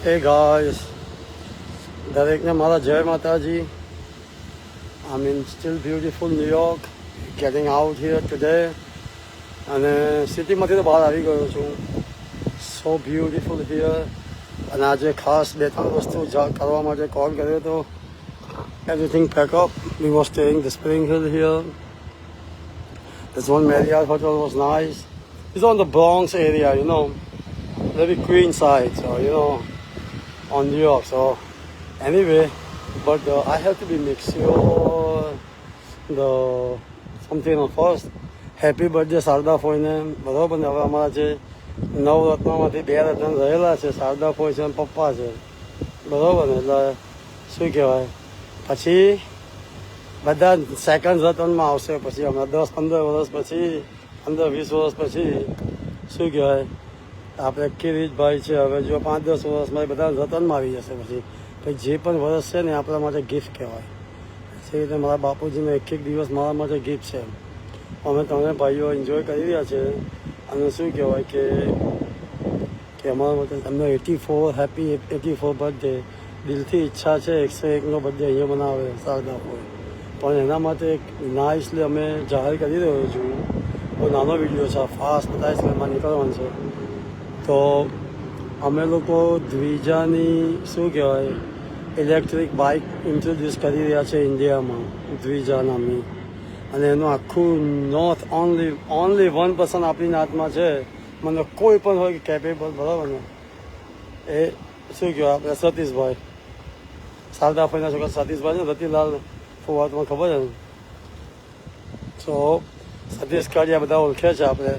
Hey guys, દરેકને મારા જય માતાજી. I'm in still beautiful New York, getting out here today. અને સિટીમાંથી તો બહાર આવી ગયો છું. So beautiful here. અને આજે ખાસ બે ત્રણ વસ્તુ કરવા માટે કોલ કર્યો હતો. Everything pack up. We were staying the Spring Hill here. This one Marriott hotel was nice. It's on the Bronx area, you know, very Queen side, so you know, on New York. So anyway, but I have to be make sure the something on first. Happy birthday Sharda ફોઈને. બરાબર ને, હવે અમારા જે નવરત્નમાંથી બે રત્ન રહેલા છે, શારદા ફોઈ છે અને પપ્પા છે, બરાબર ને, એટલે શું કહેવાય, પછી બધા સેકન્ડ રતનમાં આવશે. પછી હમણાં 10-15 વર્ષ પછી, 15-20 વર્ષ પછી શું કહેવાય, આપણે કિરીટભાઈ છે, હવે જો 5-10 વર્ષમાં બધા રતનમાં આવી જશે. પછી જે પણ વર્ષ છે ને આપણા માટે ગિફ્ટ કહેવાય. એ રીતે મારા બાપુજીનો એક દિવસ મારા માટે ગિફ્ટ છે. અમે ત્રણે ભાઈઓ એન્જોય કરી રહ્યા છે. અને શું કહેવાય કે અમારા માટે તમને 84 હેપી 84 બર્થડે. દિલથી ઈચ્છા છે 101નો બર્થડે અહીંયા બનાવે શારદા ફોઈ. પણ એના માટે એક નાઇસલી અમે જાહેર કરી રહ્યો છું. બહુ નાનો વિડીયો છે, ફાસ્ટ બતાવીશ કે એમાં નીકળવાનું છે. તો અમે લોકો દ્વિજાની શું કહેવાય ઇલેક્ટ્રિક બાઇક ઇન્ટ્રોડ્યુસ કરી રહ્યા છે ઇન્ડિયામાં, દ્વિજા નામની. અને એનું આખું નોર્થ ઓનલી 1% આપણી નાતમાં છે. મને કોઈ પણ હોય કે કેપેબલ, બરાબર ને, એ શું કહેવાય આપણે સતીશભાઈ, શારદા ફોઈના છોકરા સતીશભાઈ ને, રતિલાલ ફોવાતમાં ખબર છે ને. તો સતીશ કાઢ્યા બધા ઓળખે છે આપણે.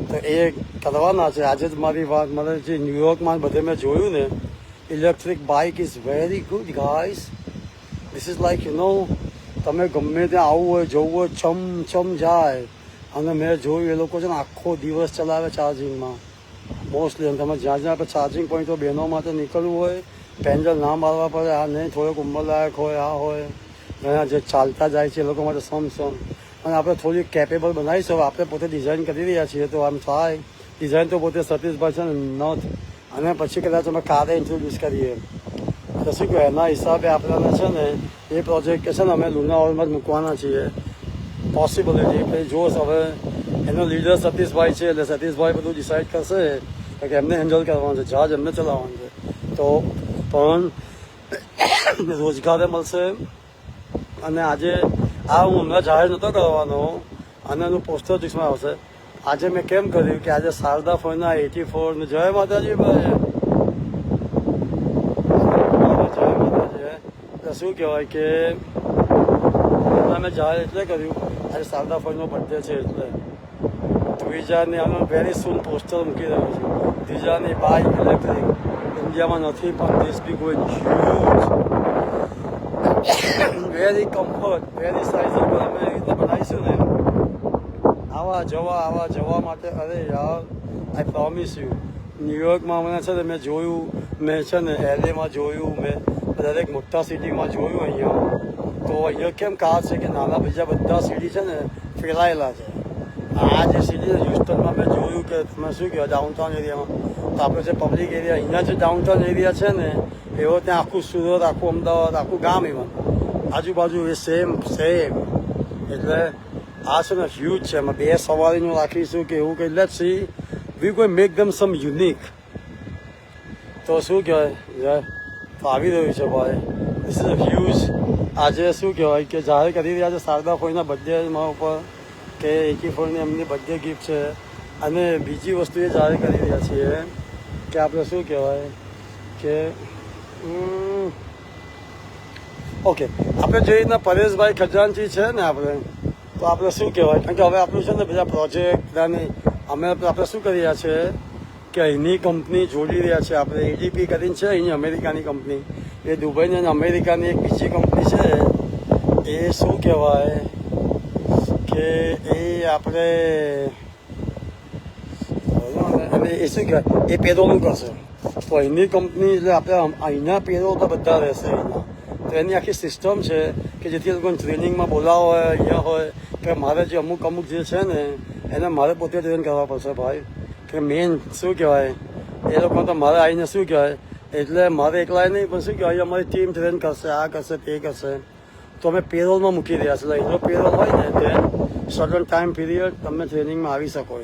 તો એ કરવાના છે. આજે જ મારી વાત, મને જે ન્યુયોર્કમાં બધે મેં જોયું ને, electric bike is very good guys. This is like you know, તમે ગમે ત્યાં આવવું હોય, જવું હોય, ચમ જાય. અને મેં જોયું એ લોકો છે ને આખો દિવસ ચલાવે ચાર્જિંગમાં મોસ્ટલી. અને તમે જ્યાં આપણે ચાર્જિંગ પોઈન્ટો બહેનો માટે નીકળવું હોય, પેન્ડલ ના મારવા પડે. આ નહીં થોડોક ઉંમરલાયક હોય, આ હોય, ઘણા જે ચાલતા જાય છે એ લોકો માટે સમ. અને આપણે થોડી કેપેબલ બનાવીશું. આપણે પોતે ડિઝાઇન કરી રહ્યા છીએ, તો આમ થાય ડિઝાઇન તો પોતે સતીશભાઈ છે ને નોર્થ. અને પછી કદાચ અમે કારે ઇન્ટ્રોડ્યુસ કરીએ તો શું કહેવાય, એના હિસાબે આપણને છે ને એ પ્રોજેક્ટ કે છે ને અમે લુના હોલમાં જ મૂકવાના છીએ. પોસિબિલિટી પછી જોશ. હવે એનો લીડર સતીશભાઈ છે, એટલે સતીશભાઈ બધું ડિસાઇડ કરશે કે એમને હેન્ડલ કરવાનું છે, જહાજ એમને ચલાવવાનું છે. તો પણ રોજગારે મળશે. અને આજે આ હું હમણાં જાહેર નહોતો કરવાનો, અને એનું પોસ્ટર ડિસ્કમાં આવશે. આજે મેં કેમ કર્યું કે આજે શારદા ફોઈના 84 ને જય માતાજી ભાઈ, જય માતાજી. એટલે શું કહેવાય કે મેં જાહેર એટલે કર્યું આજે શારદા ફોઈનો બર્થડે છે, એટલે દ્વિજાની અમે વેરી સૂન પોસ્ટર મૂકી રહ્યો છું. દ્વિજાની બાઇક ઇલેક્ટ્રિક ઇન્ડિયામાં નથી, પણ this be going huge, very comfort, very sizeable. અમે એ રીતે બનાવીશું ને આવા જવા માટે. અરે યાર, આઈ પ્રોમિસ યુ, ન્યુયોર્કમાં મને છે ને મેં જોયું, મેં છે ને LAમાં જોયું, મેં દરેક મોટા સિટીમાં જોયું અહીંયા. તો અહીંયા કેમ કાર છે કે નાના બીજા બધા સિટી છે ને ફેલાયેલા છે. આ જે સિટી છે હ્યુસ્ટનમાં મેં જોયું કે તમે શું કહેવાય ડાઉનટાઉન એરિયામાં, તો આપણે જે પબ્લિક એરિયા અહીંયા જે ડાઉનટાઉન એરિયા છે ને એવો ત્યાં આખું સુરત, આખું અમદાવાદ, આખું ગામ એમાં આજુબાજુ એ સેમ. એટલે આ છે ને હ્યુજ છે. એમાં 2 સવારીનું રાખીશું કે એવું કંઈ. Let's see, we going make them some unique. તો શું કહેવાય, તો આવી રહ્યું છે ભાઈ. This is a huge. આજે શું કહેવાય કે જાહેર કરી રહ્યા છે શારદા ફોઈના બર્થડેમાં ઉપર કે 84ની એમની બર્થડે ગિફ્ટ છે. અને બીજી વસ્તુ એ જાહેર કરી રહ્યા છીએ કે આપણે શું કહેવાય કે ઓકે, આપણે જે રીતના પરેશભાઈ ખજાનચી છે ને તો આપણે શું કહેવાય, કારણ કે હવે આપણું છે ને બધા પ્રોજેક્ટ આપણે શું કરી રહ્યા છે કે અહીંની કંપની જોડી રહ્યા છે. આપણે ADP કરીને છે અહીં અમેરિકાની કંપની, એ દુબઈની અને અમેરિકાની એક બીજી કંપની છે. એ શું કહેવાય કે એ આપણે એ શું કહેવાય એ પેરોનું કરશે. તો અહીંની કંપની એટલે આપણે અહીંના પેરોલ તો બધા રહેશે અહીંના. તો એની આખી સિસ્ટમ છે કે જેથી એ લોકોને ટ્રેનિંગમાં બોલાવો હોય અહીંયા હોય કે મારે જે અમુક જે છે ને એને મારે પોતે ટ્રેન કરવા પડશે ભાઈ. કે મેઇન શું કહેવાય એ લોકો તો મારે આવીને શું કહેવાય એટલે મારે એકલાય નહીં પણ શું કહેવાય અમારી ટીમ ટ્રેન કરશે, આ કરશે તે કરશે, તો અમે પેરોલમાં મૂકી રહ્યા છીએ. એનો પેરોલ હોય ને તે સર્ટન ટાઈમ પીરિયડ તમે ટ્રેનિંગમાં આવી શકો.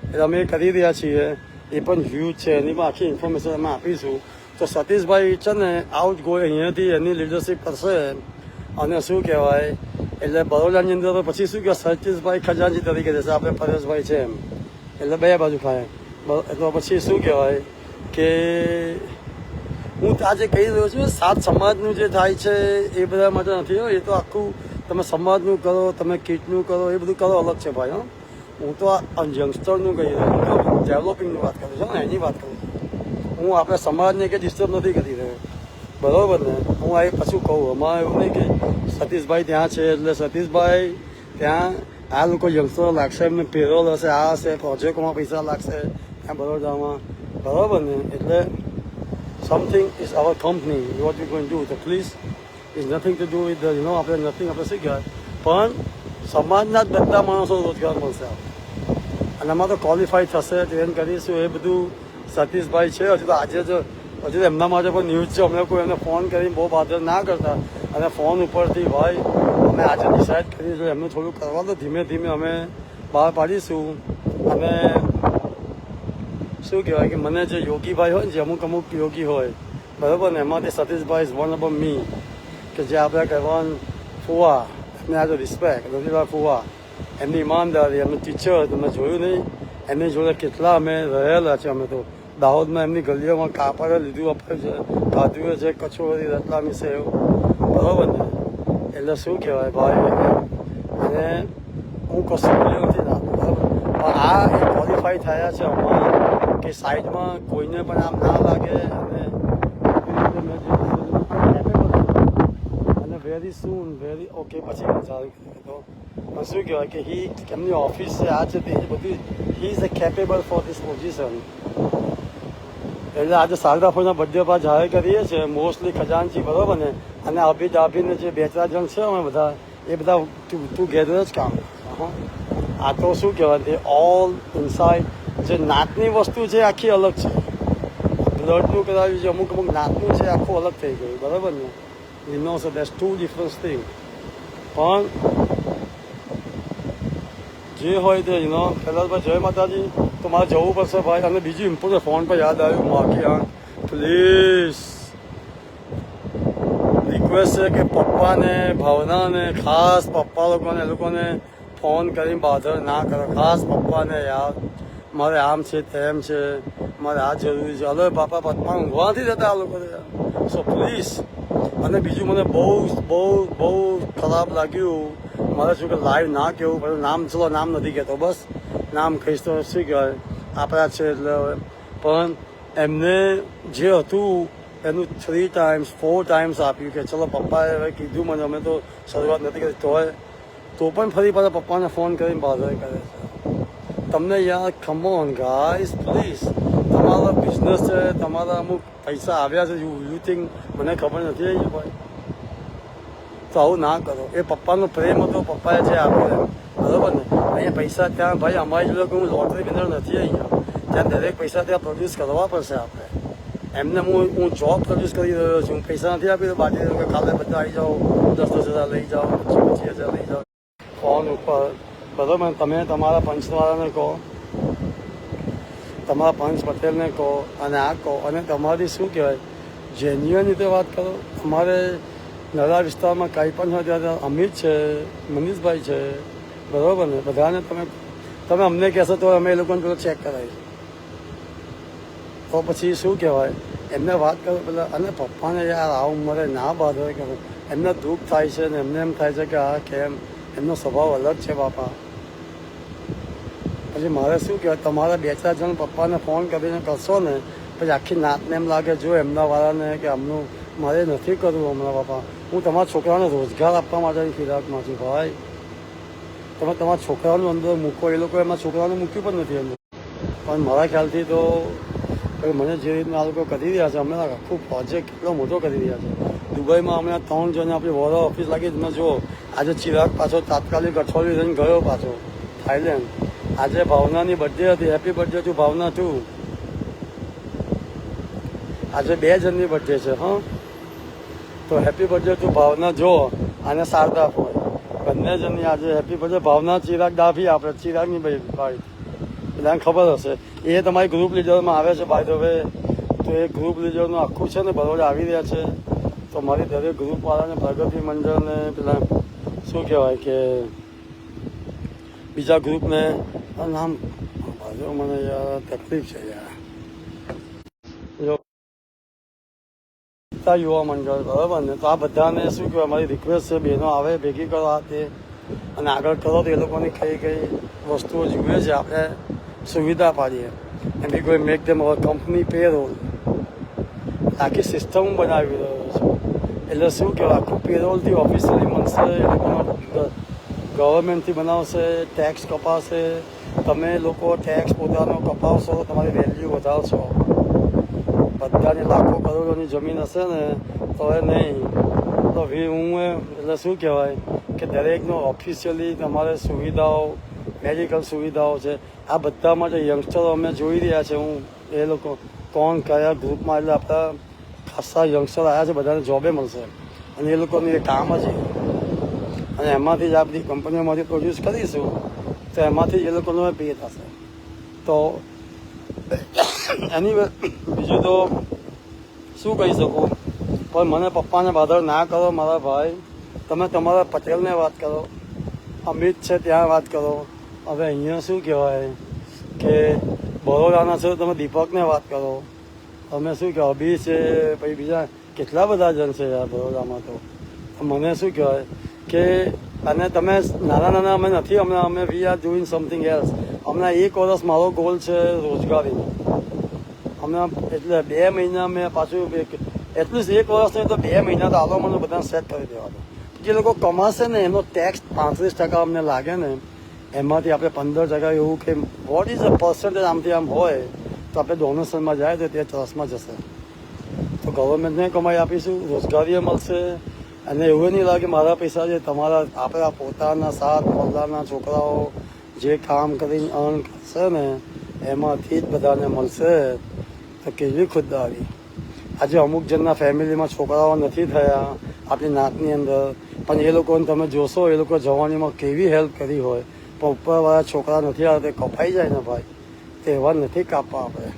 એટલે અમે કરી રહ્યા છીએ. એ પણ હ્યુજ છે, એની પણ આખી ઇન્ફોર્મેશન અમે આપીશું. તો સતીશભાઈ છે ને આઉટ ગો અહીંયાથી એની લીડરશીપ કરશે. અને શું કહેવાય એટલે બરોડાની અંદર પછી શું કહેવાય સતીશભાઈ ખજાનચી તરીકે જશે, આપણે પરેશભાઈ છે એમ, એટલે બે બાજુ ખાય. તો પછી શું કહેવાય કે હું આજે કહી રહ્યો છું સાત સમાજનું જે થાય છે એ બધા માટે નથી. એ તો આખું તમે સમાજનું કરો, તમે કીટનું કરો, એ બધું કરો અલગ છે ભાઈ. હું તો આ યંગસ્ટરનું કહી રહ્યો છું, ડેવલપિંગની વાત કરું છું ને, એની વાત કરું છું. હું આપણે સમાજને કે ડિસ્ટર્બ નથી કરી રહ્યો, બરાબર ને. હું આ પાછું કહું, અમારે એવું નહીં કે સતીશભાઈ ત્યાં છે એટલે સતીશભાઈ ત્યાં આ લોકો યંગસ્ટરો લાગશે, એમને પેરોલ હશે, આ હશે, પ્રોજેક્ટમાં પૈસા લાગશે ત્યાં બરોડામાં, બરાબર ને. એટલે something is our company, what we going to do. So please, it's nothing to do with the, આપણે nothing આપણે શું કહેવાય, પણ સમાજના જ બધા માણસો રોજગાર મળશે અને આમાં તો ક્વોલિફાઈ થશે, ટ્રેન કરીશું. એ બધું સતીશભાઈ છે. હજુ તો આજે જ હજુ એમના માટે પણ ન્યૂઝ છે. અમને કોઈ એમને ફોન કરીને બહુ બાદર ના કરતા, અને ફોન ઉપરથી ભાઈ અમે આજે ડિસાઇડ કરીશું એમનું થોડું કરવા દો, ધીમે ધીમે અમે બહાર પાડીશું. અને શું કહેવાય કે મને જે યોગીભાઈ હોય ને, જે અમુક યોગી હોય, બરાબર ને, એમાંથી Satishbhai is one of me, કે જે આપણે કહેવાનું ફુવા, એમને આજે રિસ્પેક્ટ, રવિભાઈ ફુવા, એમની ઈમાનદારી, એમનું ટીચર તમે જોયું નહીં, એમની જોડે કેટલા અમે રહેલા છે. અમે તો દાહોદમાં એમની ગલીઓમાં કાપડ લીધું અપાયું છે, ખાધું છે, કચોરી, રતલામી સેવ, બરાબર ને. એટલે શું કહેવાય ભાઈ, અને હું કશું બોલ્યો નથી ના, બરાબર. પણ આ એ ક્વોલિફાઈ થયા છે અમારા કે સાઈડમાં કોઈને પણ આમ ના લાગે. અને વેરી સૂન વેરી ઓકે પછી ચાલુ તો શું કહેવાય કે એમની ઓફિસ છે, આ છે તે બધી, he is capable for this position. એટલે આજે શારદાફળના બર્થડે પર જાહેર કરીએ છીએ મોસ્ટલી ખજાનચી, બરાબર ને, અને અભિને જે 2-4 જણ છે અમે બધા, એ બધા ટુગેધર જ કામ. આ તો શું કહેવાય તે ઓલ ઇનસાઇડ જે નાતની વસ્તુ છે આખી અલગ છે. બ્લડનું કરાવ્યું છે, અમુક નાતનું છે, આખું અલગ થઈ ગયું, બરાબર ને. You know, so that's two different thing. પણ જે હોય તે પહેલાં ભાઈ જય માતાજી. તો મારે જવું પડશે ભાઈ. અને બીજું ઇમ્પોર્ટન્ટ ફોન પર યાદ આવ્યું, માખી આંખ પ્લીઝ રિક્વેસ્ટ છે કે પપ્પાને, ભાવનાને, ખાસ પપ્પા લોકોને, એ લોકોને ફોન કરીને બાધર ના કરો. ખાસ પપ્પાને યાર, મારે આમ છે તેમ છે, મારે આ જરૂરી છે. હવે બાપા પપ્પા ઊંઘવા નથી જતા આ લોકો. So please. અને બીજું મને બહુ ખરાબ લાગ્યું, મારે શું કે લાઈવ ના કહેવું પડે. નામ ચલો નામ નથી કહેતો, બસ નામ કહીશ તો શું કહેવાય આપણા છે એટલે. પણ એમને જે હતું એનું 3 times 4 times આપ્યું કે ચલો પપ્પાએ હવે કીધું મને, અમે તો શરૂઆત નથી કરી તો પણ ફરી પાછા પપ્પાને ફોન કરીને બાધર કરે છે. તમને યાર કમ ઓન ગાઈઝ પ્લીઝ, તમારા બિઝનેસ છે, તમારા અમુક પૈસા આવ્યા છે, યુ થિંક મને ખબર નથી આવી ભાઈ, તો આવું ના કરો. એ પપ્પાનો પ્રેમ હતો, પપ્પાએ જે આપ્યો, બરાબર ને. અહીંયા પૈસા ત્યાં ભાઈ અમારી જોડે હું લોટરી વિનર નથી અહીંયા, ત્યાં દરેક પૈસા ત્યાં પ્રોડ્યુસ કરવા પડશે આપણે. એમને હું જોબ પ્રોડ્યુસ કરી રહ્યો છું, પૈસા નથી આપી તો બાકી કે કાલે બધા આવી જાઓ, 10,000 લઈ જાઓ, 25,000 લઈ જાઓ ફોન ઉપર, બરાબર. તમે તમારા પંચવાળાને કહો, તમારા પંચ પટેલને કહો, અને આ કહો, અને તમારી શું કહેવાય જેન્યુઅન રીતે વાત કરો. અમારે નરા વિસ્તારમાં કાંઈ પણ હોય ત્યારે અમિત છે, મનીષભાઈ છે, બરાબર ને, બધાને તમે અમને કહેશો તો અમે એ લોકોને પેલો ચેક કરાવીશું. તો પછી શું કહેવાય એમને વાત કરો પેલા. અને પપ્પાને યાર આ ઉંમરે ના બાધર કરો, એમને દુઃખ થાય છે ને એમને એમ થાય છે કે આ કેમ, એમનો સ્વભાવ અલગ છે બાપા. પછી મારે શું કહેવાય, તમારા 2-4 જણ પપ્પાને ફોન કરીને કરશો ને, પછી આખી નાતને એમ લાગે જો એમના વાળાને કે આમનું મારે નથી કરવું હમણાં બાપા. હું તમારા છોકરાને રોજગાર આપવા માટેની ફિરાકમાં છું ભાઈ. તમે તમારા છોકરાઓનું અંદર મૂકો, એ લોકો એમના છોકરાઓને મૂક્યું પણ નથી અંદર. પણ મારા ખ્યાલથી તો મને જે રીતના આ લોકો કરી રહ્યા છે, અમે આખું પ્રોજેક્ટ કેટલો મોટો કરી રહ્યા છે. દુબઈમાં હમણાં 3 જણ આપણી વોરો ઓફિસ લાગી, તમે જુઓ. આજે ચિરાગ પાછો તાત્કાલિક અઠવાડિયું રહીને ગયો પાછો થાઈલેન્ડ. આજે ભાવનાની બર્થડે હતી, happy birthday to Bhavna too. આજે 2 જણની બર્થડે છે. હા, તો હેપી બર્થડે ટુ ભાવના જો અને શારદા ફોય બંને જણની આજે હેપી બર્થડે. ભાવના ચિરાગ ડાભી, આપણે ચિરાગની ભાઈ બધાને ખબર હશે. એ તમારી ગ્રુપ લીડરમાં આવે છે બાય ધ વે. તો એ ગ્રુપ લીડરનું આખું છે ને બરોડા આવી રહ્યા છે. તો મારી દરેક ગ્રુપવાળાને, પ્રગતિ મંડળને, પેલા શું કહેવાય કે બીજા ગ્રુપને નામ મને યાર તકલીફ છે યાર. યુવા મંડળ બરાબર ને, તો આ બધાને શું કહેવાય મારી રિક્વેસ્ટ છે, બહેનો આવે ભેગી કરો આ તે અને આગળ કરો તો એ લોકોની કઈ કઈ વસ્તુઓ જુએ છે આપણે સુવિધા પાડીએ. એમ બી કોઈ make them our company payroll આખી સિસ્ટમ બનાવી રહ્યો છું. એટલે શું કહેવાય આખું પેરોલથી ઓફિસિયલી મળશે, એ લોકોનો ગવર્મેન્ટથી બનાવશે, ટેક્સ કપાશે. તમે લોકો ટેક્સ પોતાનો કપાવશો તો તમારી વેલ્યુ વધારશો. બધાની લાખો કરોડોની જમીન હશે ને તો એ નહીં તો હું એટલે શું કહેવાય કે દરેકનો ઓફિશિયલી તમારે સુવિધાઓ, મેડિકલ સુવિધાઓ છે. આ બધા માટે યંગસ્ટરો અમે જોઈ રહ્યા છે. હું એ લોકો કોણ કયા ગ્રુપમાં, એટલે આપણા ખાસા યંગસ્ટર આવ્યા છે, બધાને જોબે મળશે અને એ લોકોનું એ કામ જ અને એમાંથી જ આ બધી કંપનીઓમાંથી પ્રોડ્યુસ કરીશું તો એમાંથી એ લોકોનો પે થશે. તો એની બીજું તો શું કહી શકું, પણ મને પપ્પાને બાધર ના કરો મારા ભાઈ. તમે તમારા પટેલને વાત કરો, અમિત છે ત્યાં વાત કરો. હવે અહીંયા શું કહેવાય કે બરોડાના છો તમે દીપકને વાત કરો. તમે શું કહેવાય અભી છે, પછી બીજા કેટલા બધા જણ છે યાર બરોડામાં. તો મને શું કહેવાય કે અને તમે નાના અમે નથી, હમણાં અમે we are doing something else. હમણાં 1 વર્ષ મારો ગોલ છે રોજગારીનો. હમણાં એટલે 2 મહિના મેં પાછું એટલું 1 વર્ષ નહીં તો 2 મહિના તો આલો મને બધાને સેટ કરી દેવાનો. જે લોકો કમાશે ને એનો ટેક્સ 35% અમને લાગે ને, એમાંથી આપણે 15% એવું કે વોટ ઇઝ અ પર્સન્ટેજ આમથી આમ હોય તો આપણે ડોનેશનમાં જાય તો તે ટ્રસ્ટમાં જશે. તો ગવર્મેન્ટને કમાઈ આપીશું, રોજગારીએ મળશે અને એવું નહીં લાગે મારા પૈસા છે. તમારા આપણા પોતાના 7 મોહલ્લાના છોકરાઓ જે કામ કરીને અર્ન કરશે ને એમાંથી જ બધાને મળશે. તો કેવી ખુદદારી. આજે અમુક જણના ફેમિલીમાં છોકરાઓ નથી થયા આપણી નાતની અંદર, પણ એ લોકોને તમે જોશો એ લોકો જવાનીમાં કેવી હેલ્પ કરી હોય, પણ ઉપરવાળા છોકરા નથી આવતા કપાઈ જાય ને ભાઈ. તો એવા નથી કાપવા આપણે.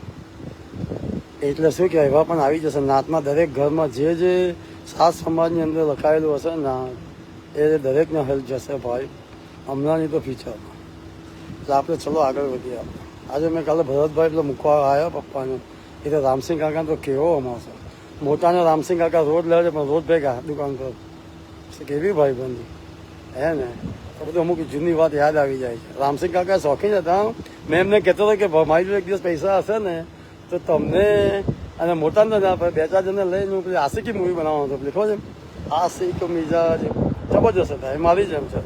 એટલે શું કહેવાય એવા પણ આવી જશે. નાતમાં દરેક ઘરમાં જે સાત સમાજની અંદર લખાયેલું હશે ને એ દરેકને હેલ્પ જશે ભાઈ, હમણાંની તો ફ્યુચરમાં. એટલે આપણે ચલો આગળ વધીએ. આજે મેં કાલે ભરતભાઈ એટલે મૂકવા આવ્યા પપ્પાને, એ તો રામસિંહ કાકા તો કેવો અમારશે. મોટાને રામસિંહ કાકા રોજ લે છે પણ રોજ ભેગા દુકાન પર. કેવી ભાઈ બંધી હે ને. તો બધું અમુક જૂની વાત યાદ આવી જાય છે. રામસિંહ કાકા શોખીન હતા. મેં એમને કહેતો હતો કે મારી જોડે એક દિવસ પૈસા હશે ને તો તમને અને મોટા ને 2-4 જણને લઈને હું પેલી આશિકી મૂવી બનાવવાનો હતો. લીખો છે આશિક મિજાજ જબરજસ્ત હતા. એ મારી જેમ છે.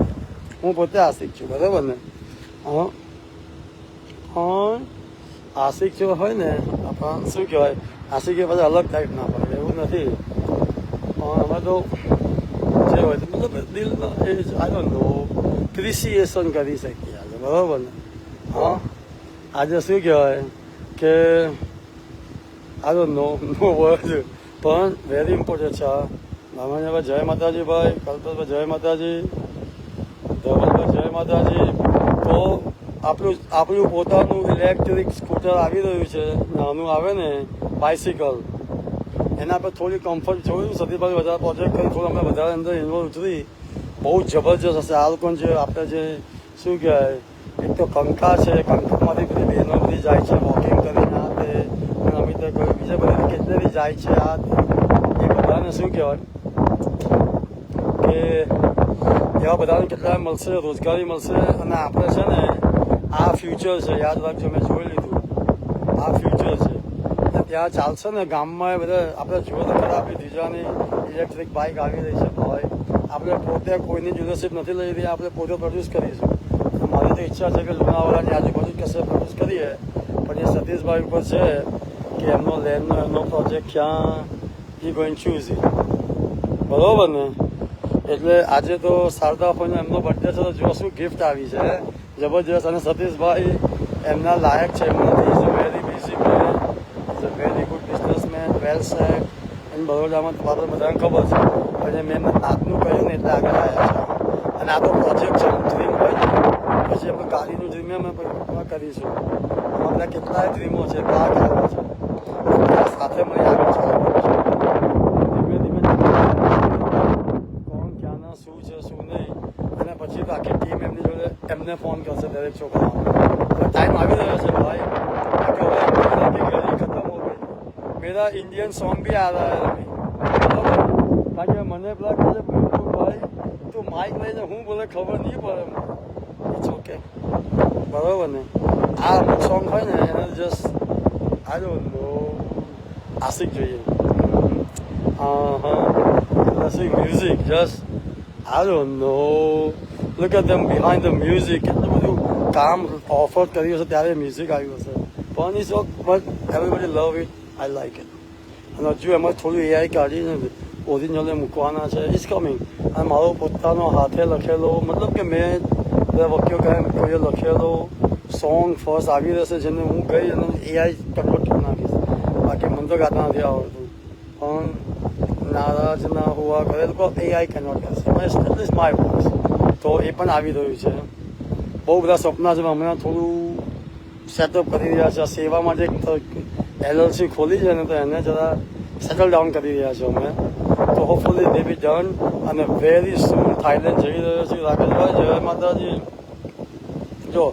હું પોતે આશિક છું બરાબર ને. હા હા આશિક જો હોય ને આપણા શું કહેવાય આશિક એ બધા અલગ ટાઈપના પડે એવું નથી. અમે તો જે હોય મતલબ દિલમાં એ આઈ ડોન્ટ નો એપ્રિસિએશન કરી શકીએ આજે બરાબર ને. હા આજે શું કહેવાય કે આઈ ડોન્ટ નો વર્ડ પણ વેરી ઇમ્પોર્ટન્ટ છે. મામાને જય માતાજી ભાઈ, કલ્પતભાઈ જય માતાજી, ધવલભાઈ જય માતાજી. તો આપણું પોતાનું ઇલેક્ટ્રિક સ્કૂટર આવી રહ્યું છે, નાનું આવે ને બાઇસિકલ. એના પર થોડી કમ્ફર્ટ જોયું સતીશભાઈ વધારે પ્રોજેક્ટ કરી થોડું અમે વધારે અંદર ઇન્વોલ્વ ઉતરી. બહુ જબરજસ્ત હશે આ લોકોને. જે આપણે જે શું કહેવાય એક તો કંકા છે, કંકામાંથી બધી બહેનો બધી જાય છે વોકિંગ કરીને આ તે અમિત કહ્યું બીજા બધી કેટલી જાય છે આ એ બધાને શું કહેવાય કે એવા બધાને કેટલા મળશે, રોજગારી મળશે. અને આપણે છે ને આ ફ્યુચર છે, યાદ રાખજો. મેં જોઈ લીધું આ ફ્યુચર છે. ત્યાં ચાલશે ને ગામમાં એ બધા આપણે જુઓ તો ખરા આપણી દીજાની ઇલેક્ટ્રિક બાઇક આવી રહી છે ભાઈ. આપણે પોતે કોઈની ડીલરશીપ નથી લઈ રહી, આપણે પોતે પ્રોડ્યુસ કરીશું. મારી તો ઈચ્છા છે કે લુણાવાડાની આજુબાજુ કશે પ્રોડ્યુસ કરીએ, પણ એ સતીશભાઈ ઉપર છે કે એમનો લેન્ડનો એમનો પ્રોજેક્ટ ક્યાં ઈ ગોઈંગ ચૂઝ ઇટ બરાબર ને. એટલે આજે તો શારદા ફોઈનો એમનો બર્થડે છે તો જો શું ગિફ્ટ આવી છે જબરજસ્ત. અને સતીશભાઈ એમના લાયક છે. એમનાથી is a very busy man, is a very good businessman, well set અને બરોડામાં તમારે બધાને ખબર છે. પછી મેં નાતનું કહ્યું ને એટલે આગળ આવ્યા છે. અને આ તો પ્રોજેક્ટ છે, ડ્રીમ હોય ને પછી આપણે ગાડીનું ડ્રીમ અમે કરીશું. આમાં બધા કેટલાય ડ્રીમો છે, બહાર કરવા છે, સાથે મળી આગળ ચાલવાનું છે. ધીમે ધીમે કોણ ક્યાંના શું છે શું નહીં, અને પછી તો આખી ટીમ એમની જોડે એમને ફોન કરશે દરેક છોકરાઓને. ટાઈમ આવી રહ્યો છે ભાઈ, ખતમ હો ગઈ. મેરા ઇન્ડિયન સોંગ બી આ રહ્યા है अभी, કારણ કે મને પેલા કહે છે ભાઈ તું માઇક લઈને હું બોલે ખબર નહીં પડે. ઇટ્સ ઓકે, બરાબર ને. આ અમુક સોંગ હોય ને એને જસ્ટ આઈ ડોન્ટ નો આશિક જોઈએ. Music just I don't know look at them behind the music. કેટલું બધું કામ ઓફર કર્યું હશે ત્યારે મ્યુઝિક આવ્યું હશે. પણ it's okay, but everybody love it, I like it. અને હજુ એમાં થોડું એઆઈ કાઢીને ઓરિજિનલ મૂકવાના છે. It's coming. અને મારો પોતાનો હાથે લખેલો, મતલબ કે મેં બધા વકીઓ કહે કોઈએ લખેલો સોંગ ફર્સ્ટ આવી રહેશે, જેને હું ગઈ અને એઆઈ કન્વર્ટ કરી નાખીશ. બાકી મને તો ગાતા નથી આવડતું, પણ નારાજ ના હોવા કરે લોકો એઆઈ કન્વર્ટ કરશે. એટલીસ્ટ માય વોઇસ તો એ પણ આવી રહ્યું છે. બહુ બધા સપના છે. હમણાં થોડું સેટઅપ કરી રહ્યા છે. સેવા માટે એલએલસી ખોલી છે ને, તો એને જરા સેટલ ડાઉન કરી રહ્યા છે અમે. તો હોપફુલી દે બી ડન. અને વેરી સૂન થાઈલેન્ડ જઈ રહ્યો છું. રાકેશભાઈ જય માતાજી. જો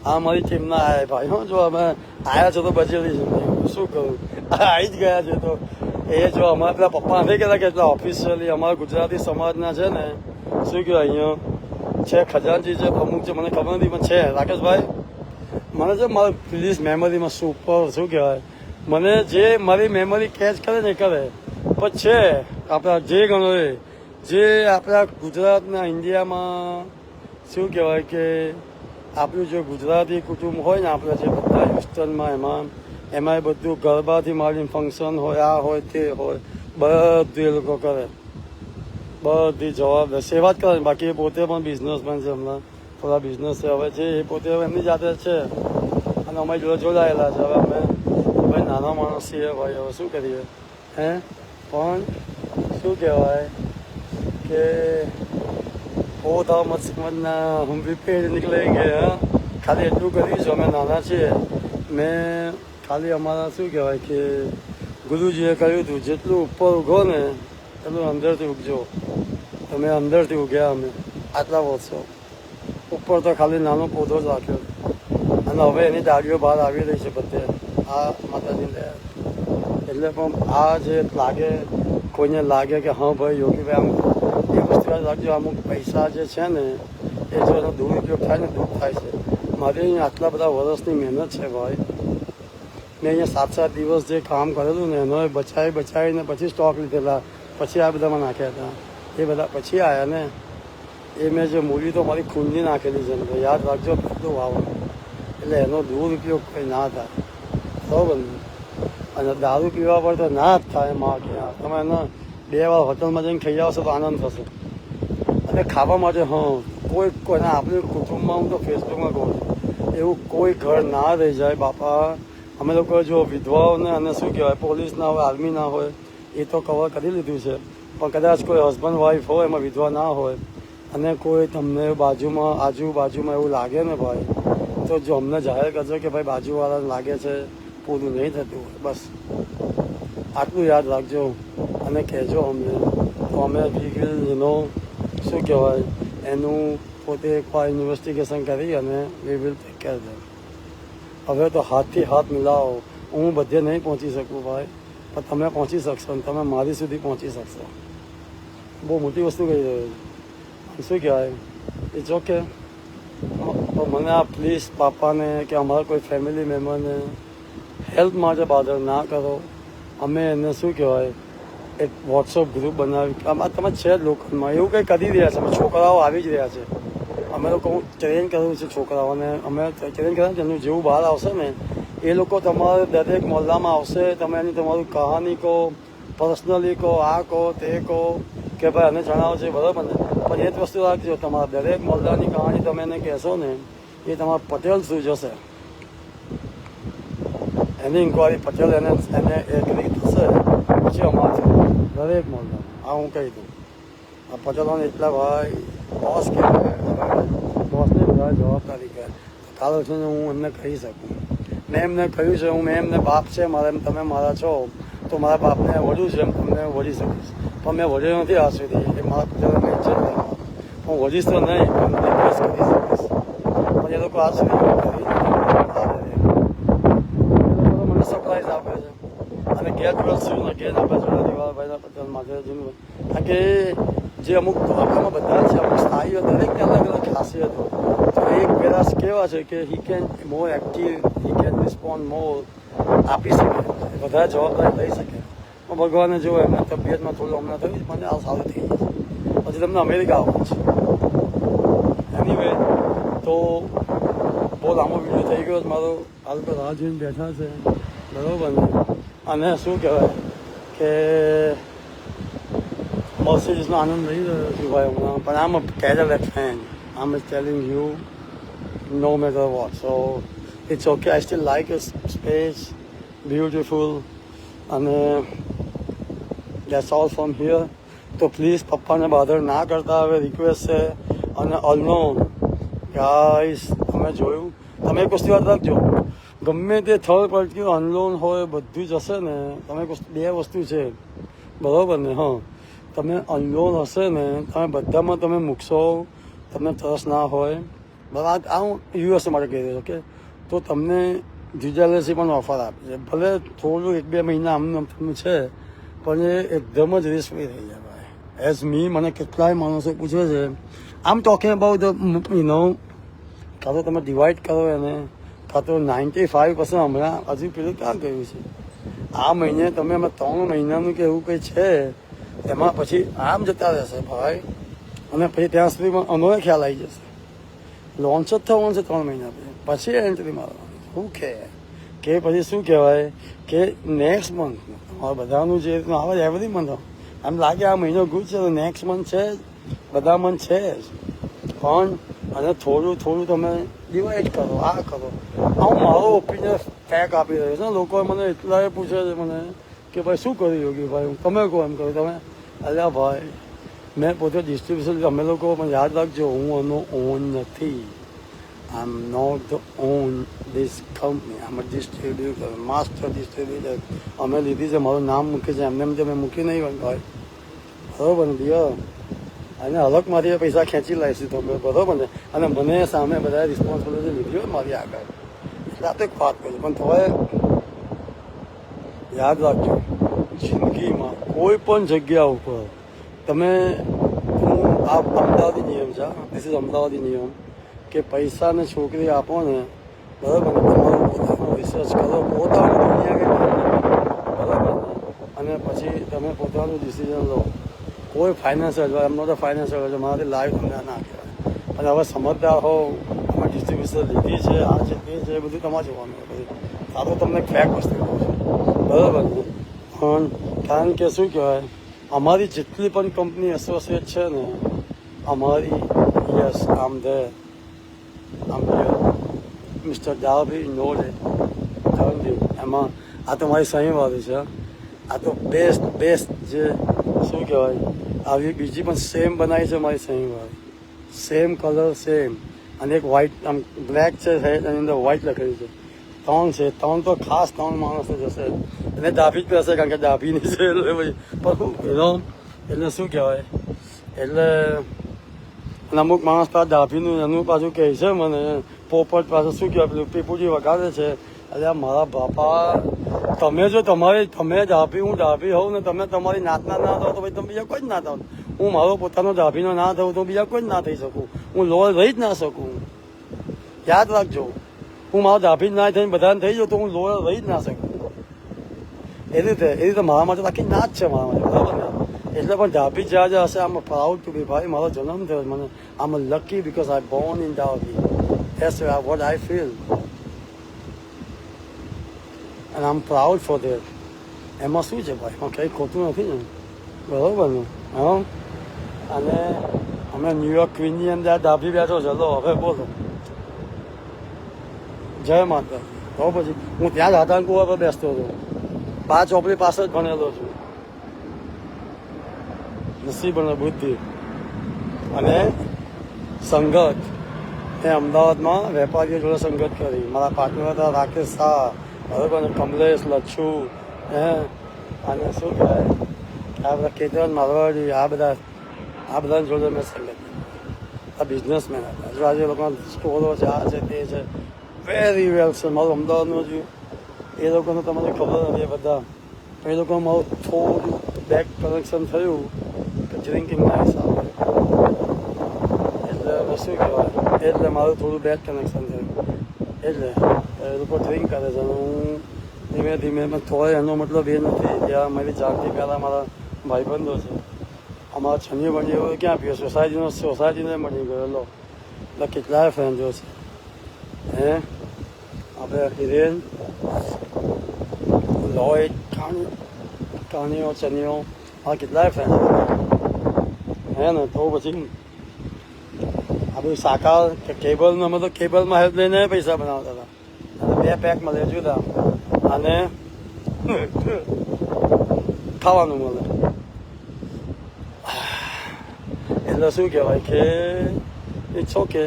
આ મારી ટીમના આયા ભાઈ, હો જો અમે આવ્યા છો તો બચેલી છે, શું કરું, આવી જ ગયા છે. તો એ જો અમારા પેલા પપ્પા નથી કહેતા કે એટલા ઓફિશિયલી અમારા ગુજરાતી સમાજના છે ને, શું કહેવાય અહીંયા છે ખજાનચી છે અમુક છે, મને ખબર નથી પણ છે. રાકેશભાઈ મને છે મારે પ્લીઝ મેમરીમાં સુપર, શું કહેવાય, મને જે મારી મેમરી કેચ કરે ને કરે. પણ છે આપણા જે ગણો એ જે આપણા ગુજરાતના ઇન્ડિયામાં શું કહેવાય કે આપણું જે ગુજરાતી કુટુંબ હોય ને, આપણે જે બધા હ્યુસ્ટનમાં એમાં બધું ગરબાથી માંડીને ફંક્શન હોય, આ હોય તે હોય, બધું એ લોકો કરે. બધી જવાબદાર સેવા જ કરે. બાકી એ પોતે પણ બિઝનેસમેન છે. હમણાં થોડા બિઝનેસ છે હવે છે, એ પોતે એમની જાતે છે અને અમારી જોડે જોડાયેલા છે. હવે અમે ભાઈ નાના માણસ છીએ ભાઈ, હવે શું કરીએ હે. પણ શું કહેવાય કે ઓ था मत समझना हम भी पेड़ निकले ગયા. ખાલી એટલું કરીશું, અમે નાના છીએ. મેં ખાલી અમારા શું કહેવાય કે ગુરુજીએ કહ્યું હતું જેટલું ઉપર ઉગો ને એટલું અંદરથી ઉગજો. તમે અંદરથી ઉગ્યા અમે આટલા વર્ષો. ઉપર તો ખાલી નાનો પૌધો જ રાખ્યો અને હવે એની ડાળીઓ બહાર આવી રહી છે બધે. આ માતાજીને દયા. એટલે પણ આ જે લાગે કોઈને લાગે કે હા ભાઈ યોગીભાઈ આમ એ વસ્તુ રાખજો. અમુક પૈસા જે છે ને એ જો એનો દુરુપયોગ થાય ને દુઃખ થાય છે. મારી અહીંયા આટલા બધા વર્ષની મહેનત છે ભાઈ. મેં અહીંયા 7-7 દિવસ જે કામ કરેલું ને એનો બચાવીને પછી સ્ટોક લીધેલા, પછી આ બધામાં નાખ્યા હતા. એ બધા પછી આવ્યા ને એ મેં જે મૂડી તો મારી ખૂનની નાખેલી છે ને, યાદ રાખજો કેટલું વાવવાનું. એટલે એનો દુરુપયોગ કંઈ ના થાય, બરાબર ને. અને દારૂ પીવા પર તો ના જ થાય. માં કે તમે એના 2 વાર હોટલમાં જઈને ખાઈ આવશો તો આનંદ થશે. અને ખાવા માટે કોઈના આપણી કુટુંબમાં, હું તો ફેસબુકમાં કહું છું, એવું કોઈ ઘર ના રહી જાય બાપા. અમે લોકો જો વિધવાઓને અને શું કહેવાય પોલીસ ના હોય, આર્મી ના હોય, એ તો કવર કરી લીધું છે. પણ કદાચ કોઈ હસબન્ડ વાઈફ હોય એમાં વિધવા ના હોય અને કોઈ તમને આજુબાજુમાં એવું લાગે ને ભાઈ, તો જો અમને જાહેર કરજો કે ભાઈ બાજુવાળાને લાગે છે પૂરું નહીં થતું હોય, બસ આટલું યાદ રાખજો અને કહેજો અમને. તો અમે શું કહેવાય એનું પોતે એકવાર ઇન્વેસ્ટિગેશન કરી અને વી વિલ ટેક કેર ધેમ. હવે તો હાથથી હાથ મિલાવો. હું બધે નહીં પહોંચી શકું ભાઈ, પણ તમે પહોંચી શકશો ને તમે મારી સુધી પહોંચી શકશો. બહુ મોટી વસ્તુ કહી રહ્યો છું. શું કહેવાય ઇટ્સ ઓકે. તો મને આ પ્લીઝ પાપાને કે અમારા કોઈ ફેમિલી મેમ્બરને હેલ્પ માટે બાધર ના કરો. અમે એને શું કહેવાય એક વોટ્સઅપ ગ્રુપ બનાવી, આમાં તમે છે જ લોકલમાં એવું કંઈ કરી રહ્યા છે. છોકરાઓ આવી જ રહ્યા છે. અમે લોકો હું ટ્રેન કર્યું છે છોકરાઓને. અમે ટ્રેન કર્યા છે એનું જેવું બહાર આવશે ને એ લોકો તમારે દરેક મોહલ્લામાં આવશે. તમે એની તમારું કહાની કહો, પર્સનલી કહો, આ કહો તે કહો કે ભાઈ આને જણાવો છે, બરાબર ને. પણ એ જ વસ્તુ રાખજો, તમારા દરેક મોહલ્લાની કહાની તમે એને કહેશો ને એ તમારા પટેલ શું જશે. એની ઇન્કવાયરી પટેલ એને એગ્રી થશે સાચી અમાર છે દરેક મોલમાં. આ હું કહી દઉં, આ પટેલોને એટલા ભાઈ બોસ કહેવાય, બોસને બધા જવાબદારી કહે. કાલે છે ને હું એમને કહી શકું, મેં એમને કહ્યું છે, મેં એમને બાપ છે મારા, એમ તમે મારા છો તો મારા બાપને વળ્યું છે એમ તમને વળી શકીશ, પણ મેં વળ્યો નથી આજ સુધી. એ મારા પટેલોને છે પણ વળીશ તો નહીં, પણ રિક્વેસ્ટ કરી શકીશ. પણ એ લોકો આજ સુધી મને સરપ્રાઈઝ આપે છે અને ગેટ વર્ષું ને ગેટ આપે છે દિવાળભાઈના પટેલ માટે. કારણ કે જે અમુક આપણામાં બધા છે, અમુક સ્થાયીઓ દરેકને અલગ અલગ ખાસિયત હોય. તો એક પેલા કેવા છે કે he can more active, he can respond more, આપી શકે, વધારે જવાબદારી લઈ શકે. પણ ભગવાને જો એમના તબિયતમાં થોડું હમણાં થયું મને આ સારું થઈ જશે, પછી તમને અમેરિકા આવવાનું છે. એનીવે તો બહુ લાંબો વિડીયો થઈ ગયો મારો. આ લોકો રાહ જોઈને બેઠા છે બરાબર ને. અને શું કહેવાય કે મર્સિડીઝનો આનંદ લઈ રહ્યો છું ભાઈ હમણાં. પણ આમ કેડેલેક ફેન, આમ is telling you no matter what. So it's okay. I still like your space, beautiful, and that's all from here. તો પ્લીઝ પપ્પાને બાધર ના કરતા હવે રિક્વેસ્ટ છે. અને અનનોન ગાઈસ તમે જોયું, તમે એક વસ્તુ યાદ રાખજો, ગમે તે થર્ડ પાર્ટી અનલોન હોય બધું જ હશે ને, તમે બે વસ્તુ છે બરાબર ને. હા, તમે અનલોન હશે ને, તમે બધામાં તમે મૂકશો, તમને તરસ ના હોય બરાબર. આ હું યુએસએ માટે કહી રહ્યો છું કે તો તમને જીજાલેસી પણ ઓફર આપે છે. ભલે થોડું 1-2 મહિના આમનું છે, પણ એ એકદમ જ રિસ્ક ફ્રી થઈ જાય ભાઈ. એઝ મી, મને કેટલાય માણસો પૂછે છે આમ ટોકિંગ અબાઉટ કાં તો તમે ડિવાઈડ કરો એને, કાં તો 95% હમણાં હજુ પેલું ક્યાં ગયું છે. આ મહિને તમે એમાં 3 મહિનાનું કે એવું કંઈ છે, એમાં પછી આમ જતા રહેશે ભાઈ. અને પછી ત્યાં સુધીમાં અમારો ખ્યાલ આવી જશે. લોન્ચ જ થવાનું છે 3 મહિના પછી એન્ટ્રી મારવાની. શું કે પછી શું કહેવાય કે નેક્સ્ટ મંથ બધાનું જે રીતનું આવે એવરી મંથ એમ લાગે આ મહિનો ગુડ છે તો નેક્સ્ટ મંથ છે જ, બધા મંથ છે જ. પણ અને થોડું તમે ડિવાઈડ કરો, આ કરો. હું મારો ઓપિનિયન ફેક આપી રહ્યો છું. લોકો મને એટલા એ પૂછે છે મને કે ભાઈ શું કર્યું યોગીભાઈ, તમે કહો એમ કહ્યું તમે. અલ્યા ભાઈ મેં પોતે ડિસ્ટ્રીબ્યુશન, અમે લોકો પણ યાદ રાખજો હું એનો ઓન નથી. I am not the own this company, આમ ડિસ્ટ્રીબ્યુટર, માસ્ટર ડિસ્ટ્રીબ્યુટર. અમે લીધી છે, મારું નામ મૂકે છે, એમને મેં મૂકી નહીં હોય ભાઈ બરાબર ને દિયો. અને અલગમાંથી પૈસા ખેંચી લાવીશું તમે બરાબર ને. અને મને સામે બધા રિસ્પોન્સિબિલિટી લીધી હોય મારી આગળ, એટલે આ તો એક વાત કરી. પણ હવે યાદ રાખજો જિંદગીમાં કોઈ પણ જગ્યા ઉપર તમે, હું આ અમદાવાદી નિયમ છે, ધીસ ઇઝ અમદાવાદી નિયમ કે પૈસાને છોકરી આપો ને બરાબર ને, તમારું પોતાનું રિસર્ચ કરો, પોતાનું દુનિયા બરાબર ને, અને પછી તમે પોતાનું ડિસિઝન લો. કોઈ ફાઇનાન્શિયલ એડવાઇસ, એમનો તો ફાઇનાન્શિયલ એડવાઇસ મારાથી લાઈવ તમને ના કહેવાય. અને હવે સમજદાર હો, અમે ડિસ્ટ્રીબ્યુશન લીધી છે, આ છે તે છે, એ બધું તમારે જોવાનું હોય. બધું આ તો તમને ફેક વસ્તુ કહું છું બરાબર ને. પણ કારણ કે શું કહેવાય, અમારી જેટલી પણ કંપની એસોસિએટ છે ને અમારી, યસ આમ મિસ્ટર ડાભી નોડે એમાં આ તો મારી સહીવાળી છે. આ તો બેસ્ટ જે શું કહેવાય, આવી બીજી પણ સેમ બનાવી છે મારી સહીવાળી, સેમ કલર સેમ. અને એક વ્હાઇટ આમ બ્લેક છે એની અંદર વ્હાઇટ લખેલું છે. 3 છે, 3 તો ખાસ 3 માણસો જશે એને ડાભી જ પહેરશે કારણ કે ડાભીની છે એટલે પણ એટલે શું કહેવાય એટલે. અને અમુક માણસ પાસે ડાભીનું એનું પાછું કહે છે મને પોપટ પાસે શું કહેવાય પેલું પીપુજી વગાડે છે. એટલે મારા બાપા તમે જો તમે ડાભી, હું ડાભી હોઉં ને તમે તમારી નાતના ના થાવ તો ભાઈ તમે બીજા કોઈ જ ના થાવ. હું મારો પોતાનો ડાભીનો ના થઉં તો બીજા કોઈ જ ના થઈ શકું. હું લોયલ રહી જ ના શકું. યાદ રાખજો, હું મારો ડાભી ના થઈને બધાને થઈ જાઉં તો હું લોયલ રહી જ ના શકું. એ રીતે મારા માટે આખી નાચ છે મારા માટે બરાબર ને. એટલે પણ ડાભી જ્યાં હશે આમ પ્રાઉડ ટુ બી ભાઈ મારો જન્મ થયો મને, આમ lucky because I Born in Dabhi. That's what I feel and I'm proud for that. એમાં શું છે ભાઈ, એમાં કંઈ ખોટું નથી ને બરાબર ને. હા, અને અમે ન્યુયોર્ક ક્વીનની અંદર ડાભી બેઠો છે. લો હવે બોલો જય માતા. તો પછી હું ત્યાં રાધાનકુવા પર બેસતો હતો, 5 ચોપડી પાસે જ ભણેલો છું નસીબ અને બુદ્ધિ અને સંગત. મેં અમદાવાદમાં વેપારીઓ જોડે સંગત કરી. મારા પાર્ટનર હતા રાકેશ શાહ, બરાબર, કમલેશ, લચ્છુ, અને શું કહેવાય આ બધા કેતન મારવાડી, આ બધા જોડે મેં સંગત કરી. આ બિઝનેસમેન હતા. જો આજે લોકો સ્ટોરો છે, આ છે, તે છે, વેરી વેલ છે. મારું અમદાવાદનું હજુ એ લોકોને તમને ખબર નથી બધા. એ લોકો મારું થોડું બેક કનેક્શન થયું કે ડ્રિંકિંગના હિસાબે, એટલે શું કહેવાય, એટલે મારું થોડું બેક કનેક્શન થયું. એટલે એ લોકો ડ્રિંક કરે છે અને હું ધીમે ધીમે થોડે, એનો મતલબ એ નથી ત્યાં મારી જાગતી પહેલાં મારા ભાઈબંધો છે. અમારા છન્ની બની ક્યાં પીએ, સોસાયટીને મળી ગયેલો. એટલે કેટલાય ફ્રેન્ડો છે. આપણે હિરેન, લોય, કાણીઓ, ચનીઓ, આ કેટલાય ફ્રેન્ડ ને. તો પછી આ બધું સાકાર કે કેબલનું, અમે તો કેબલમાં હેલ્પ લઈને પૈસા બનાવતા હતા. અને 2 પેક મળે જુદા, અને ખાવાનું મળે. એટલે શું કહેવાય કે ઇટ્સ ઓકે.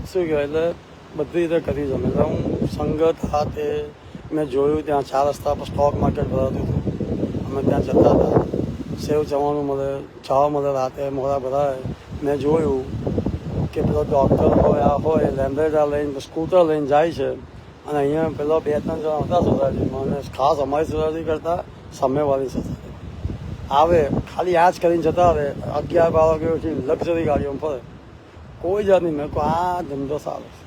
શું કહેવાય, એટલે બધી રીતે કરી જમે. એટલે હું સંગત હાથે મેં જોયું ત્યાં 4 રસ્તા પર સ્ટોક માર્કેટ ભરાતું હતું. અમે ત્યાં જતા હતા. સેવ જવાનું મળે, ચા મળે, રાતે મોડા ભરાય. મેં જોયું કે પેલો ડૉક્ટર હોય, આ હોય, લેમ્બ્રેટા લઈને સ્કૂટર લઈને જાય છે, અને અહીંયા પેલો 2-3 જણા હતા સોસાયટીમાં, અને ખાસ અમારી સોસાયટી કરતાં સામેવાળી સોસાયટી આવે, ખાલી આ જ કરીને જતા રહે. 11-12 વાગે ઉઠી લક્ઝરી ગાડીઓમાં ફરે. કોઈ જાતની. મેં કહું આ ધંધો સારો છે,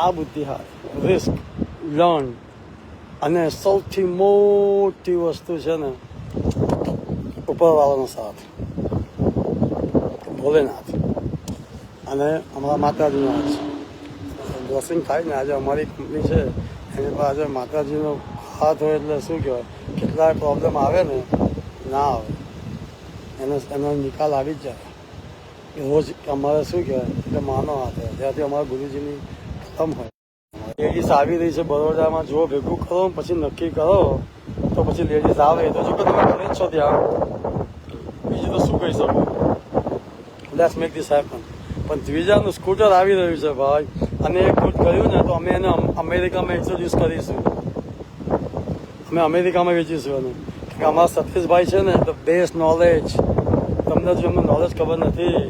આ બુદ્ધિ સારી, રિસ્ક લર્ન. અને સૌથી મોટી વસ્તુ છે ને ઉપરવાળાનો સાથ, ભોલેનાથ અને અમારા માતાજીનો હાથ છે. બ્લેસિંગ થાય ને. આજે અમારી કંપની છે એની પર આજે માતાજીનો હાથ હોય એટલે શું કહેવાય, કેટલાય પ્રોબ્લેમ આવે ને ના આવે, એનો નિકાલ આવી જ જાય. રોજ અમારે શું કહેવાય એટલે માનો હાથ હોય, ત્યાંથી અમારા ગુરુજીની ખતમ હોય. લેડીઝ આવી રહી છે બરોડામાં, જો ભેગું કરો પછી નક્કી કરો તો પછી લેડીઝ આવે તો જો કે તમે ઘરે જ છો ત્યાં, બીજું તો શું કહી શકું. Let's make this happen. પણ ત્રીજાનું સ્કૂટર આવી રહ્યું છે ભાઈ, અને એ ખુદ કર્યું ને તો અમે એને અમેરિકામાં ઇન્ટ્રોડ્યુસ કરીશું. અમે અમેરિકામાં વેચીશું એનું. કે અમારા સતીશભાઈ છે ને તો બેસ્ટ નોલેજ. તમને જો એમનું નોલેજ ખબર નથી,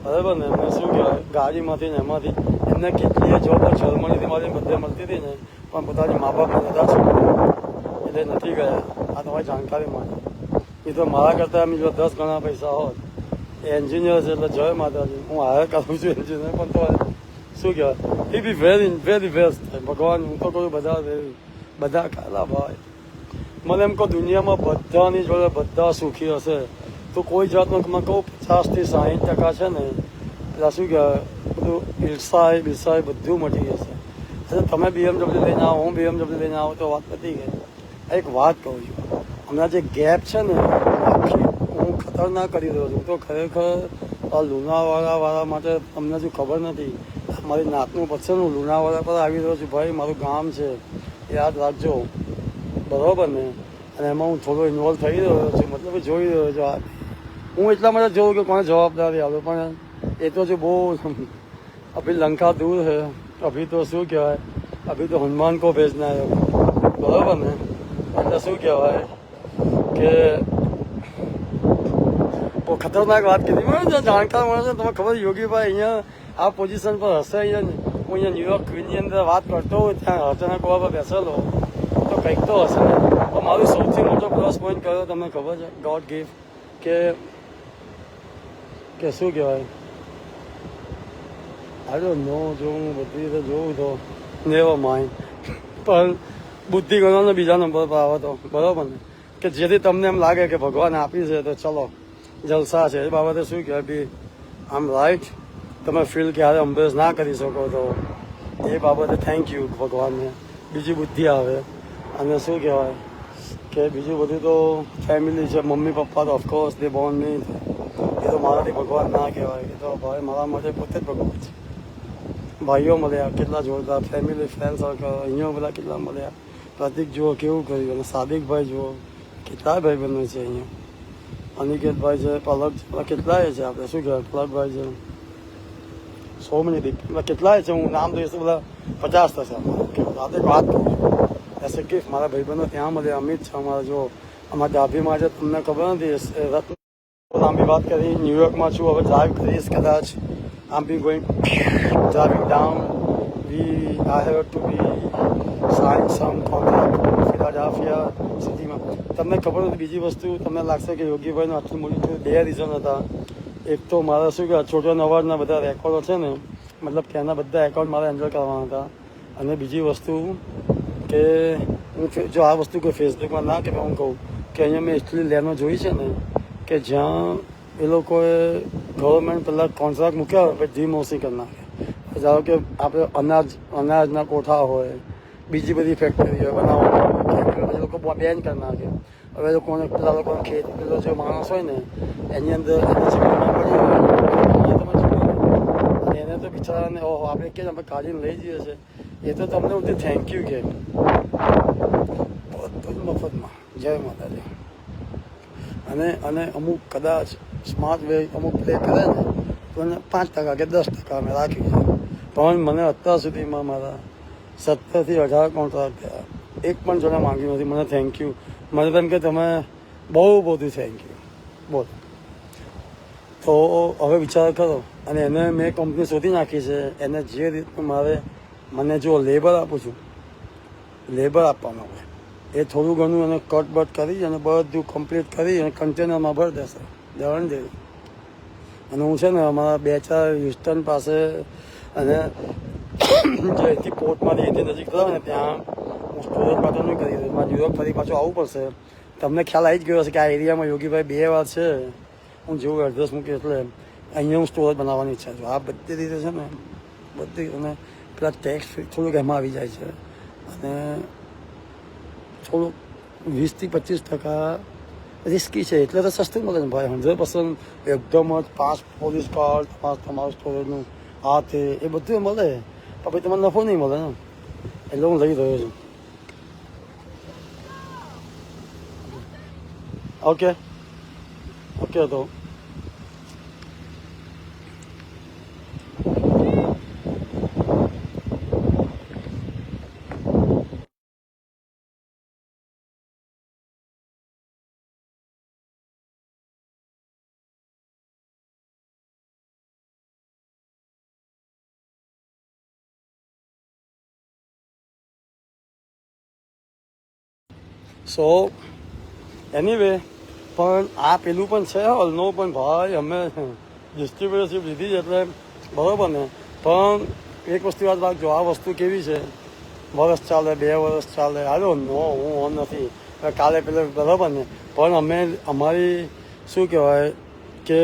બરાબર ને, એમને શું કહેવાય ગાડીમાંથી ને એમાંથી એમને કેટલીય જોબ જર્મનીથી મારી બધે મળતી હતી ને, પણ પોતાની મા બાપને નતા છોડ્યા એટલે નથી ગયા. આ તમારી જાણકારી માટે. એ તો મારા કરતાં એમ જો 10 ગણા પૈસા હોત. એ એન્જિનિયર છે એટલે જય માતાજી, હું હાયર કરું છું એન્જિનિયર, પણ તો શું કહેવાય એ બી વેરી બેસ્ટ. ભગવાન હું તો કહું બધા કાલા ભાઈ. મને એમ કહો દુનિયામાં બધાની જોડે બધા સુખી હશે તો કોઈ જાતનું મેં કહું 50 થી 60% છે ને એટલે શું કહેવાય બધું ઈર્ષાય બધું મટી જશે. એટલે તમે BMW લઈને આવો, હું BMW લઈને આવું તો વાત પતી ગઈ. એક વાત કહું છું, હમણાં જે ગેપ છે ને આખી હું ખતરનાક કરી રહ્યો છું. તો ખરેખર આ લુણાવાડા માટે તમને જો ખબર નથી, મારી નાતનું પછી હું લુણાવાડા પર આવી રહ્યો છું ભાઈ. મારું ગામ છે, યાદ રાખજો, બરાબર ને. અને એમાં હું થોડો ઇન્વોલ્વ થઈ રહ્યો છું, મતલબ જોઈ રહ્યો છું. હું એટલા માટે જોઉં કે કોને જવાબદારી આવે, પણ એ તો જો બહુ અભી લંકા દૂર છે. અભી તો શું કહેવાય, અભી તો હનુમાન કો ભેજના है, બરાબર ને. એટલે શું કહેવાય કે બહુ ખતરનાક વાત કીધી મને. જાણકાર મળે છે તમને ખબર, યોગીભાઈ અહીંયા આ પોઝિશન પર હશે. અહીંયા હું અહીંયા ન્યુયોર્ક ક્વીનની અંદર વાત કરતો હોય ત્યાં અચાનક પર બેસેલો તો કંઈક તો હશે ને. તો મારું સૌથી મોટો પ્લસ પોઈન્ટ કયો તમને ખબર છે, ગોડ ગિફ્ટ કે શું કહેવાય આઈ ડોન્ટ નો. જો હું બધી રીતે જોઉં તો નેવર માઇન્ડ, પણ બુદ્ધિ ગણવાનો બીજા નંબર પર આવે તો બરાબર ને, કે જેથી તમને એમ લાગે કે ભગવાન આપી છે તો ચલો જલસા છે. એ બાબતે શું કહેવાય બી આમ રાઈટ. તમે ફીલ ક્યારે અમ્બ્રેસ ના કરી શકો તો એ બાબતે થેન્ક યુ ભગવાનને. બીજી બુદ્ધિ આવે અને શું કહેવાય કે બીજું બધું તો ફેમિલી છે, મમ્મી પપ્પા તો ઓફકોર્સ દે બોર્ન મી. એ તો મારાથી ભગવાન ના કહેવાય, એ તો ભાઈ મારા માટે પોતે જ ભગવાન છે. ભાઈઓ મળ્યા કેટલા જોરદાર, ફેમિલી ફ્રેન્ડ સર્કલ અહીંયા બધા કેટલા મળ્યા. પ્રતિક જુઓ કેવું કર્યું, અને સાદિકભાઈ જુઓ કેટલા ભાઈબંધો છે અહીંયા. અનિકેતભાઈ છે, પલક છે, કેટલાય છે આપણે શું કહેવાય, પલકભાઈ છે, સો મિનિટ કેટલાય છે, હું નામ દઈશ બધા 50 થશે. રાતે વાત કરું છું એસે ગિફ્ટ મારા ભાઈબંધો ત્યાં મળે. અમિત છે અમારા, જો અમારા ડાભીમાં છે, તમને ખબર નથી રત્ન લાંબી વાત કરી. ન્યુયોર્કમાં છું, હવે ડ્રાઈવ કરીશ કદાચ. આમ બી going driving down. I have to be sign some contract Philadelphia સિટીમાં. તમને ખબર નથી બીજી વસ્તુ, તમને લાગશે કે યોગીભાઈનું આટલું મોટું થયું, 2 રીઝન હતા. એક તો મારા શું કે છોટા નવાડના બધા રેકોર્ડો છે ને, મતલબ કે એના બધા એકાઉન્ટ મારે એન્જોય કરવાના હતા. અને બીજી વસ્તુ કે હું જો આ વસ્તુ કોઈ ફેસબુકમાં ના કે હું કહું કે અહીંયા મેં એટલી લેનો જોઈ છે ને કે જ્યાં એ લોકોએ ગવર્મેન્ટ પહેલાં કોન્ટ્રાક્ટ મૂક્યા હોય પછી ડીમોસી કરી નાખે. ધારો કે આપણે અનાજના કોઠા હોય, બીજી બધી ફેક્ટરીઓ બનાવવા લોકો બેન કરી નાખે. હવે લોકોને પેલા લોકોને ખેતી પેલો જે માણસ હોય ને એની અંદર એની જમીનમાં પડી હોય એને તો બિચારાને ઓહો આપણે કે આપણે કાઢીને લઈ જઈએ છીએ, એ તો તમને બધું થેન્ક યુ કે બધું જ મફતમાં. જય માતાજી. અને અમુક કદાચ સ્માર્ટ વે અમુક પ્લે કરે ને તો એને 5% કે 10% અમે રાખ્યું છે. પણ મને અત્યાર સુધીમાં મારા 17 થી 18 કોન્ટ્રાક્ટ થયા, એક પણ જણા માંગ્યું નથી. મને થેન્ક યુ. મને તેમ કે તમે બહુ બધું થેન્ક યુ બોલ. તો હવે વિચાર કરો. અને એને મેં કંપની શોધી નાખી છે. એને જે રીતનું મને જો લેબર આપું છું, લેબર આપવાનું હોય એ થોડું ઘણું એને કટ બટ કરી અને બધું કમ્પ્લીટ કરી અને કન્ટેનરમાં ભરી દેશે દવણ જેવી. અને હું છે ને અમારા 2-4 હ્યુસ્ટન પાસે અને જે અહીંથી પોર્ટમાંથી અહીંથી નજીક થયો ને ત્યાં હું સ્ટોરેજ માટેનું કરી દઉં. મારે ન્યુયોર્ક ફરી પાછું આવવું પડશે. તમને ખ્યાલ આવી જ ગયો હશે કે આ એરિયામાં યોગીભાઈ 2 વાર છે. હું જેવું એડ્રેસ મૂક્યું એટલે અહીંયા હું સ્ટોરેજ બનાવવાની ઈચ્છા છું. આ બધી રીતે છે ને બધી અને પેલા ટેક્સ થોડુંક એમાં આવી જાય છે અને થોડુંક 20 થી 25% રિસ્કી છે. એટલે તો સસ્તું મળે ને ભાઈ. 100% એકદમ જ 5 પોલીસ કાર્ડ તમારું સ્ટોરેજનું આ તે એ બધું મળે પણ ભાઈ તમારે નફો નહીં મળે ને. એટલે હું લઈ રહ્યો છું. ઓકે તો એનીવે પણ આ પેલું પણ છે હોલનો પણ ભાઈ અમે ડિસ્ટ્રીબ્યુટરશીપ લીધી છે એટલે બરાબર ને. પણ એક વસ્તુ યાદ રાખજો, આ વસ્તુ કેવી છે, વર્ષ ચાલે 2 વર્ષ ચાલે. હાલો નો હું ઓન નથી કાલે પેલે બરાબર ને. પણ અમે અમારી શું કહેવાય કે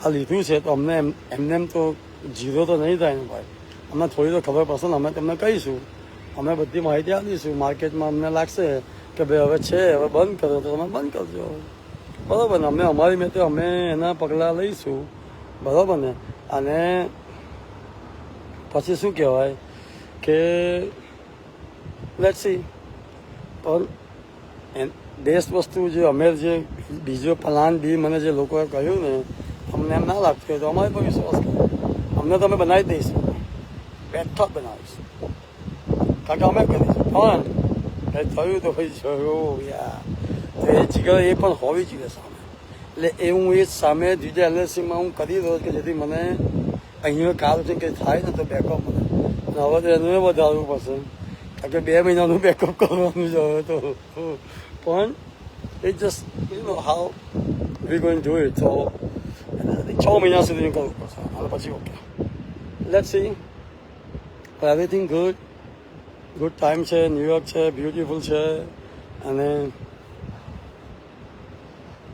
આ લીધું છે તો અમને એમને તો ઝીરો તો નહીં થાય ને ભાઈ. અમને થોડી તો ખબર પડશે ને. અમે તમને કહીશું, અમે બધી માહિતી આપીશું. માર્કેટમાં અમને લાગશે કે ભાઈ હવે છે હવે બંધ કરો તો તમે બંધ કરજો બરાબર ને. અમે અમારી મેં અમે એના પગલાં લઈશું બરાબર ને. અને પછી શું કહેવાય કે લેટ્સ સી. પણ બેસ્ટ વસ્તુ જે અમે જે બીજો પ્લાન બી મને જે લોકોએ કહ્યું ને અમને એમ ના લાગતું હોય તો અમારી પર વિશ્વાસ કરે. અમને તો અમે બનાવી દઈશું, બેઠક બનાવીશું કારણ કે અમે કરીશું. પણ કંઈ થયું તો ભાઈ જોયું યાર તો એ જીગર એ પણ હોવી જોઈએ સામે. એટલે એ હું એ સામે બીજા એલએલસીમાં હું કરી દઉં કે જેથી મને અહીંયા કાલ છે કંઈ થાય ને તો બેકઅપ મળે. અને હવે તો એનું વધારવું પડશે કારણ કે 2 મહિનાનું બેકઅપ કરવાનું જ હવે તો. પણ it just how we going to do it. So 6 મહિના સુધી કરવું પડશે અને પછી okay let's see. Everything good time છે. ન્યુયોર્ક છે, બ્યુટીફુલ છે અને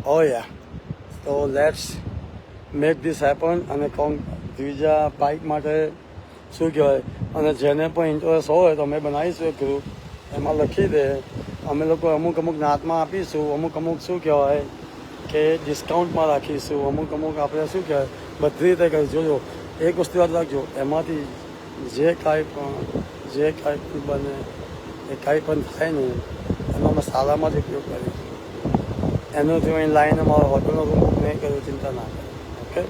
ઓ યા તો લેટ્સ મેક ધીસ હેપન. અને દ્વિજા બાઇક માટે શું કહેવાય અને જેને પણ ઇન્ટરેસ્ટ હોય તો અમે બનાવીશું એક ગ્રુપ, એમાં લખી દે. અમે લોકો અમુક નાતમાં આપીશું, અમુક શું કહેવાય કે ડિસ્કાઉન્ટમાં રાખીશું, અમુક આપણે શું કહેવાય બધી રીતે કરી. જોજો એક વસ્તુ યાદ રાખજો, એમાંથી જે કાંઈ પણ બને એ કાંઈ પણ થાય ને એનો અમે સારામાં જ ઉપયોગ કરીશું. એનું જો અહીં લાઈને મારો હોટલનો રૂમ બુક નહીં કર્યો, ચિંતા ના કરે. ઓકે,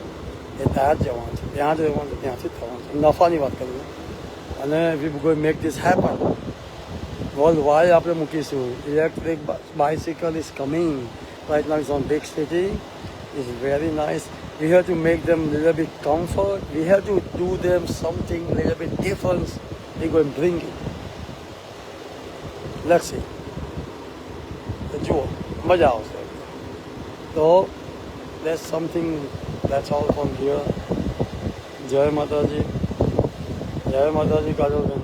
એ ત્યાં જ જવાનું છે, ત્યાં જ રહેવાનું છે, ત્યાંથી જ થવાનું છે. નફાની વાત કરું અને we go make this happen worldwide. આપણે મૂકીશું electric bicycle is coming right now. Is on big city, is very nice. We have to make them a little bit comfort. We have to do them something a little bit different. We're going to bring it. Let's see. જુઓ મજા આવશે. તો that's something, that's all from here. જય માતાજી, જય માતાજી કાજલબેન.